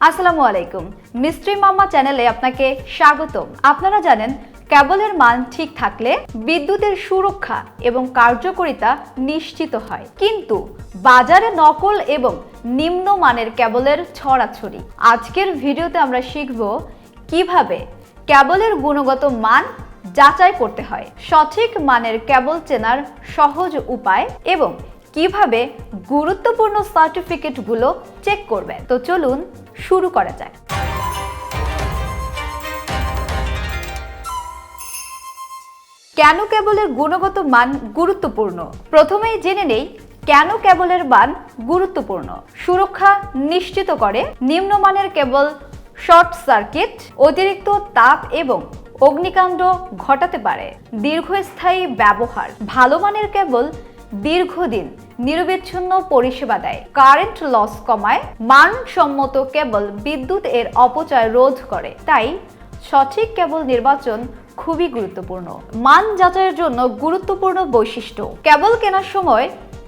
আসসালামু আলাইকুম। মিস্ত্রি মামা চ্যানেলে আপনাকে স্বাগতম। আপনারা জানেন কেবলের মান ঠিক থাকলে বিদ্যুতের সুরক্ষা এবং কার্যকারিতা নিশ্চিত হয়, কিন্তু বাজারে নকল এবং নিম্নমানের কেবলের ছড়াছড়ি। আজকের ভিডিওতে আমরা শিখব কিভাবে কেবলের গুণগত মান যাচাই করতে হয়, সঠিক মানের কেবল চেনার সহজ উপায় এবং কিভাবে গুরুত্বপূর্ণ সার্টিফিকেটগুলো চেক করবেন। তো চলুন শুরু করা যাক। কেন কেবলের গুণগত মান গুরুত্বপূর্ণ? প্রথমেই জেনে নেই কেন কেবলের মান গুরুত্বপূর্ণ। সুরক্ষা নিশ্চিত করে। নিম্নমানের কেবল শর্ট সার্কিট, অতিরিক্ত তাপ এবং অগ্নিকাণ্ড ঘটাতে পারে। দীর্ঘস্থায়ী ব্যবহার। ভালো মানের কেবল দীর্ঘদিন নিরবিচ্ছিন্ন পরিষেবা দেয়, কারেন্ট লস কমায়। মানসম্মত কেবল বিদ্যুৎ এর অপচয় রোধ করে। তাই সঠিক কেবল নির্বাচন খুবই গুরুত্বপূর্ণ। মান যাচাইয়ের জন্য গুরুত্বপূর্ণ বৈশিষ্ট্য। কেবল কেনার সময়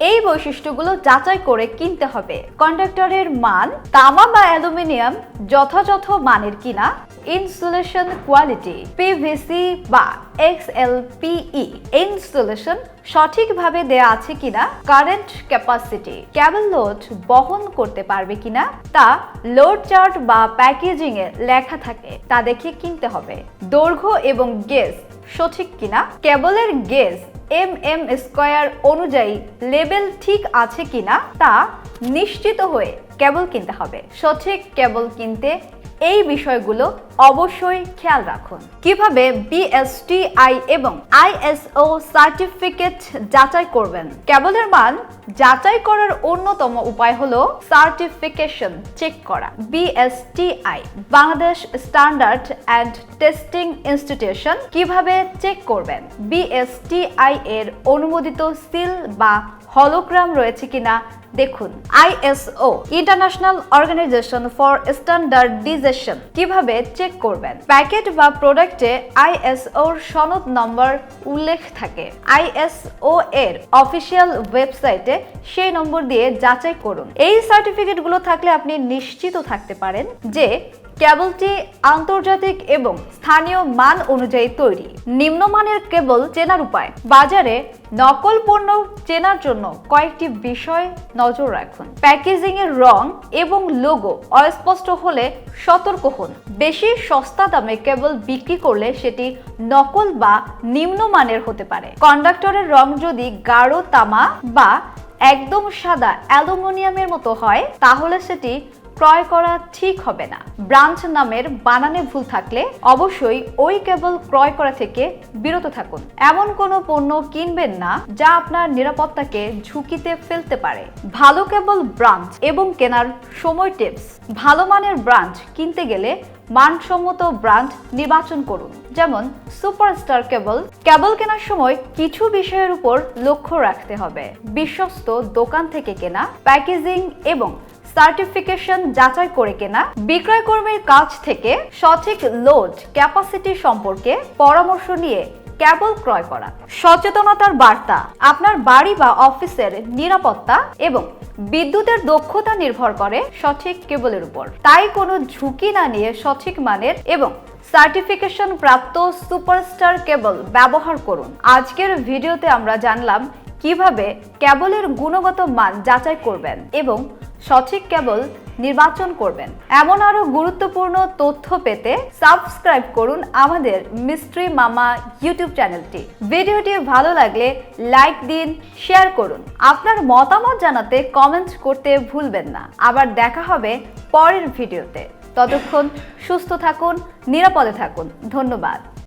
এই বৈশিষ্ট্যগুলো যাচাই করে কিনতে হবে। কন্ডাক্টরের মান, তামা বা অ্যালুমিনিয়াম যথাযথ মানের কিনা, ইনসুলেশন কোয়ালিটি, পিভিসি বা এক্সএলপিই ইনসুলেশন সঠিকভাবে দেয়া আছে কিনা, কারেন্ট ক্যাপাসিটি, কেবল লোড বহন করতে পারবে কিনা তা লোড চার্ট বা প্যাকেজিং এ লেখা থাকে, তা দেখে কিনতে হবে। দৈর্ঘ্য এবং গেজ সঠিক কিনা, কেবলের গেজ mm² অনুযায়ী লেবেল ঠিক আছে কিনা তা নিশ্চিত হয়ে কেবল কিনতে হবে। সঠিক কেবল কিনতে এই বিষয়গুলো অবশ্যই খেয়াল রাখুন। কিভাবে BSTI এবং ISO সার্টিফিকেট যাচাই করবেন? কেবলের মান যাচাই করার অন্যতম উপায় হলো সার্টিফিকেশন চেক করা। BSTI Bangladesh standard and testing institution. কিভাবে চেক করবেন? BSTI এর অনুমোদিত সিল বা হলোগ্রাম রয়েছে কিনা দেখুন। ISO international organisation for standardisation. কিভাবে চেক করবেন? প্যাকেট বা প্রোডাক্টে ISO সনদ নম্বর উল্লেখ থাকে। ISO এর অফিসিয়াল ওয়েবসাইটে সেই নম্বর দিয়ে যাচাই করুন। এই সার্টিফিকেটগুলো থাকলে আপনি নিশ্চিত থাকতে পারেন যে কেবলটি আন্তর্জাতিক এবং স্থানীয় মান অনুযায়ী তৈরি। নিম্নমানের কেবল চেনার উপায়। বাজারে নকল পণ্য চেনার জন্য কয়েকটি বিষয় নজর রাখুন। প্যাকেজিং এর রং এবং লোগো অস্পষ্ট হলে সতর্ক হন। বেশি সস্তা দামে কেবল বিক্রি করলে সেটি নকল বা নিম্নমানের হতে পারে। কন্ডাক্টরের রং যদি গাঢ় তামা বা একদম সাদা অ্যালুমিনিয়ামের মতো হয় তাহলে সেটি ক্রয় করা ঠিক হবে না। ব্রাঞ্চ নামের বানানে ভুল থাকলে অবশ্যই ওই কেবল ক্রয় করা থেকে বিরত থাকুন। এমন কোনো পণ্য কিনবেন না যা আপনার নিরাপত্তাকে ঝুঁকিতে ফেলতে পারে। ভালো কেবল ব্রাঞ্চ এবং কেনার সময় টিপস। ভালো মানের ব্রাঞ্চ কিনতে গেলে মানসম্মত ব্র্যান্ড নির্বাচন করুন, যেমন সুপারস্টার কেবল। কেবল কেনার সময় কিছু বিষয়ের উপর লক্ষ্য রাখতে হবে। বিশ্বস্ত দোকান থেকে কেনা, প্যাকেজিং এবং সার্টিফিকেশন যাচাই করে কেনা, বিক্রয় কর্মীর কাছ থেকে সঠিক লোড ক্যাপাসিটি সম্পর্কে পরামর্শ নিয়ে কেবল ক্রয় করা। সচেতনতার বার্তা। আপনার বাড়ি বা অফিসের নিরাপত্তা এবং বিদ্যুতের দক্ষতা নির্ভর করে সঠিক কেবলের উপর। তাই কোনো ঝুঁকি না নিয়ে সঠিক মানের এবং সার্টিফিকেশন প্রাপ্ত সুপারস্টার কেবল ব্যবহার করুন। আজকের ভিডিওতে আমরা জানলাম কিভাবে কেবলের গুণগত মান যাচাই করবেন এবং সঠিক কেবল নির্বাচন করবেন। এমন আরো গুরুত্বপূর্ণ তথ্য পেতে সাবস্ক্রাইব করুন আমাদের মিস্ট্রি মামা ইউটিউব চ্যানেলটি। ভিডিওটি ভালো লাগলে লাইক দিন, শেয়ার করুন। আপনার মতামত জানাতে কমেন্ট করতে ভুলবেন না। আবার দেখা হবে পরের ভিডিওতে। ততক্ষণ সুস্থ থাকুন, নিরাপদে থাকুন। ধন্যবাদ।